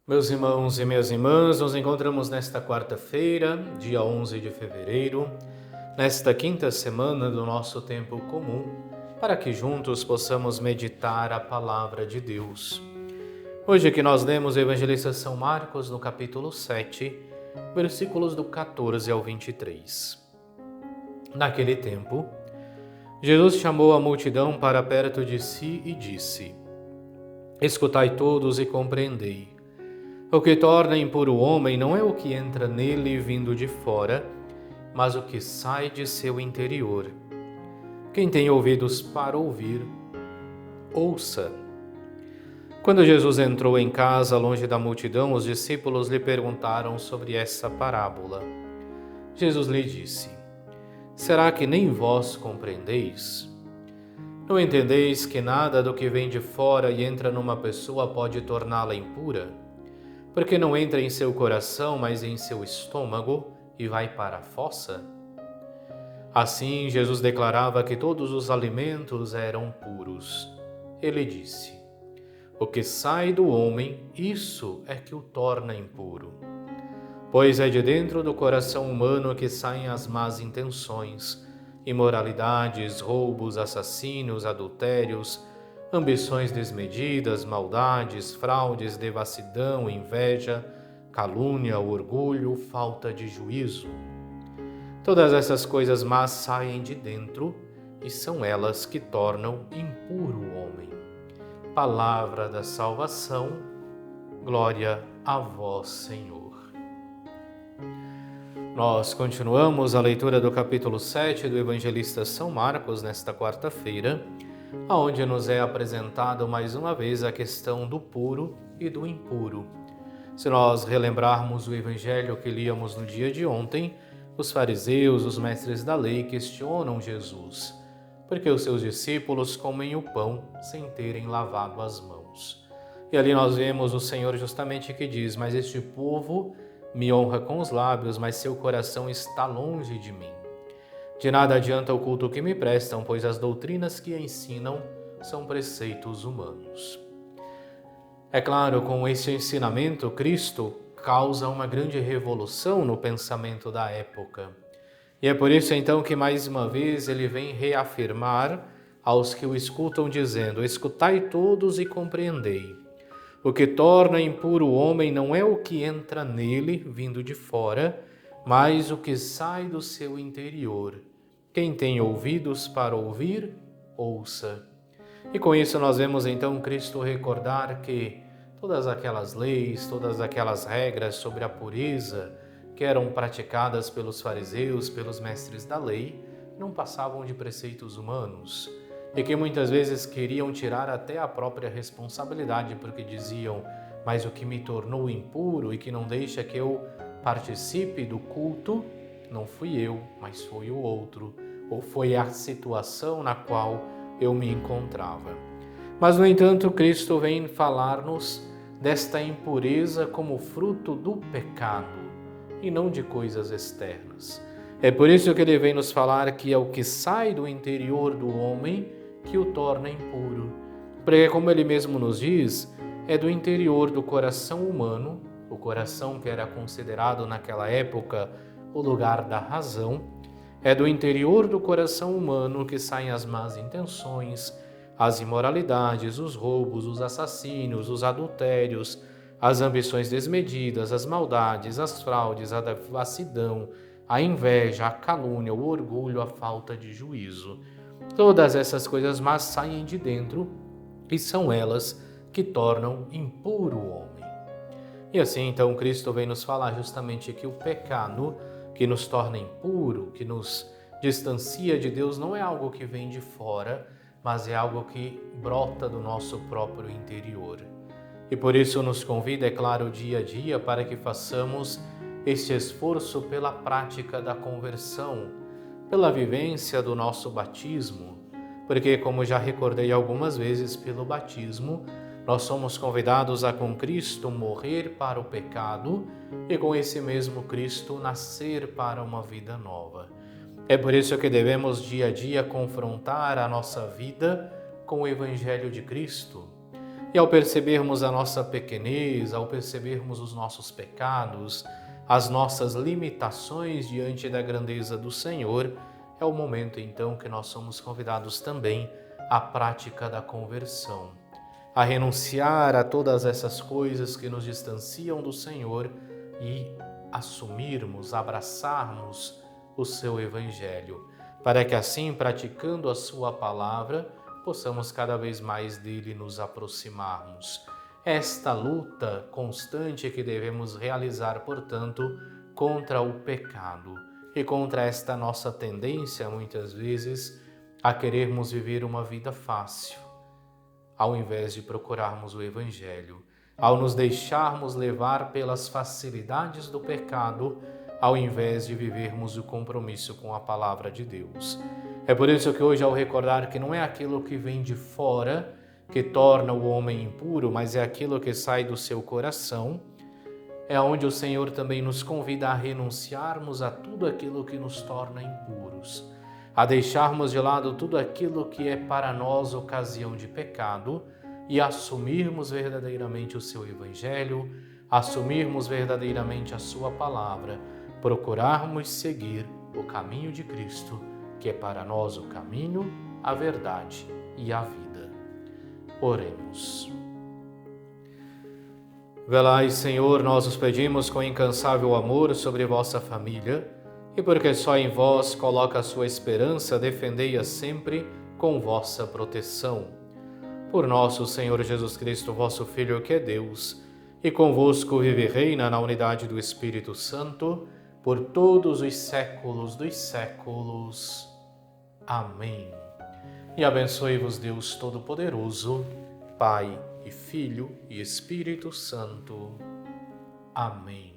Meus irmãos e minhas irmãs, nos encontramos nesta quarta-feira, dia 11 de fevereiro, nesta quinta semana do nosso tempo comum, para que juntos possamos meditar a palavra de Deus. Hoje que nós lemos o Evangelista São Marcos no capítulo 7, versículos do 14 ao 23. Naquele tempo, Jesus chamou a multidão para perto de si e disse: Escutai todos e compreendei. O que torna impuro o homem não é o que entra nele vindo de fora, mas o que sai de seu interior. Quem tem ouvidos para ouvir, ouça. Quando Jesus entrou em casa, longe da multidão, os discípulos lhe perguntaram sobre essa parábola. Jesus lhe disse: Será que nem vós compreendeis? Não entendeis que nada do que vem de fora e entra numa pessoa pode torná-la impura? Porque não entra em seu coração, mas em seu estômago e vai para a fossa? Assim, Jesus declarava que todos os alimentos eram puros. Ele disse: O que sai do homem, isso é que o torna impuro. Pois é de dentro do coração humano que saem as más intenções, imoralidades, roubos, assassínios, adultérios, ambições desmedidas, maldades, fraudes, devassidão, inveja, calúnia, orgulho, falta de juízo. Todas essas coisas más saem de dentro e são elas que tornam impuro o homem. Palavra da salvação, glória a vós, Senhor. Nós continuamos a leitura do capítulo 7 do Evangelista São Marcos nesta quarta-feira, onde nos é apresentado mais uma vez a questão do puro e do impuro. Se nós relembrarmos o evangelho que líamos no dia de ontem, os fariseus, os mestres da lei, questionam Jesus, porque os seus discípulos comem o pão sem terem lavado as mãos. E ali nós vemos o Senhor justamente que diz: Mas este povo me honra com os lábios, mas seu coração está longe de mim. De nada adianta o culto que me prestam, pois as doutrinas que ensinam são preceitos humanos. É claro, com esse ensinamento, Cristo causa uma grande revolução no pensamento da época. E é por isso então que mais uma vez ele vem reafirmar aos que o escutam dizendo: Escutai todos e compreendei. O que torna impuro o homem não é o que entra nele vindo de fora, mas o que sai do seu interior. Quem tem ouvidos para ouvir, ouça. E com isso nós vemos então Cristo recordar que todas aquelas leis, todas aquelas regras sobre a pureza que eram praticadas pelos fariseus, pelos mestres da lei, não passavam de preceitos humanos e que muitas vezes queriam tirar até a própria responsabilidade, porque diziam: mas o que me tornou impuro e que não deixa que eu participe do culto, não fui eu, mas foi o outro, ou foi a situação na qual eu me encontrava. Mas, no entanto, Cristo vem falar-nos desta impureza como fruto do pecado e não de coisas externas. É por isso que ele vem nos falar que é o que sai do interior do homem que o torna impuro. Porque, como ele mesmo nos diz, é do interior do coração humano, o coração que era considerado naquela época o lugar da razão, é do interior do coração humano que saem as más intenções, as imoralidades, os roubos, os assassínios, os adultérios, as ambições desmedidas, as maldades, as fraudes, a devassidão, a inveja, a calúnia, o orgulho, a falta de juízo. Todas essas coisas más saem de dentro e são elas que tornam impuro o homem. E assim, então, Cristo vem nos falar justamente que o pecado que nos torna impuro, que nos distancia de Deus, não é algo que vem de fora, mas é algo que brota do nosso próprio interior. E por isso nos convida, é claro, dia a dia, para que façamos este esforço pela prática da conversão, pela vivência do nosso batismo, porque, como já recordei algumas vezes, pelo batismo, nós somos convidados a com Cristo morrer para o pecado e com esse mesmo Cristo nascer para uma vida nova. É por isso que devemos dia a dia confrontar a nossa vida com o Evangelho de Cristo. E ao percebermos a nossa pequenez, ao percebermos os nossos pecados, as nossas limitações diante da grandeza do Senhor, é o momento então que nós somos convidados também à prática da conversão, a renunciar a todas essas coisas que nos distanciam do Senhor e assumirmos, abraçarmos o seu Evangelho, para que assim, praticando a sua palavra, possamos cada vez mais dele nos aproximarmos. Esta luta constante que devemos realizar, portanto, contra o pecado e contra esta nossa tendência, muitas vezes, a querermos viver uma vida fácil, ao invés de procurarmos o Evangelho, ao nos deixarmos levar pelas facilidades do pecado, ao invés de vivermos o compromisso com a palavra de Deus. É por isso que hoje, ao recordar que não é aquilo que vem de fora que torna o homem impuro, mas é aquilo que sai do seu coração, é onde o Senhor também nos convida a renunciarmos a tudo aquilo que nos torna impuros, a deixarmos de lado tudo aquilo que é para nós ocasião de pecado e assumirmos verdadeiramente o seu Evangelho, assumirmos verdadeiramente a sua palavra, procurarmos seguir o caminho de Cristo, que é para nós o caminho, a verdade e a vida. Oremos. Velai, Senhor, nós os pedimos com incansável amor sobre vossa família, e porque só em vós coloca a sua esperança, defendei-a sempre com vossa proteção. Por nosso Senhor Jesus Cristo, vosso Filho, que é Deus, e convosco vive e reina na unidade do Espírito Santo, por todos os séculos dos séculos. Amém. E abençoe-vos Deus Todo-Poderoso, Pai e Filho e Espírito Santo. Amém.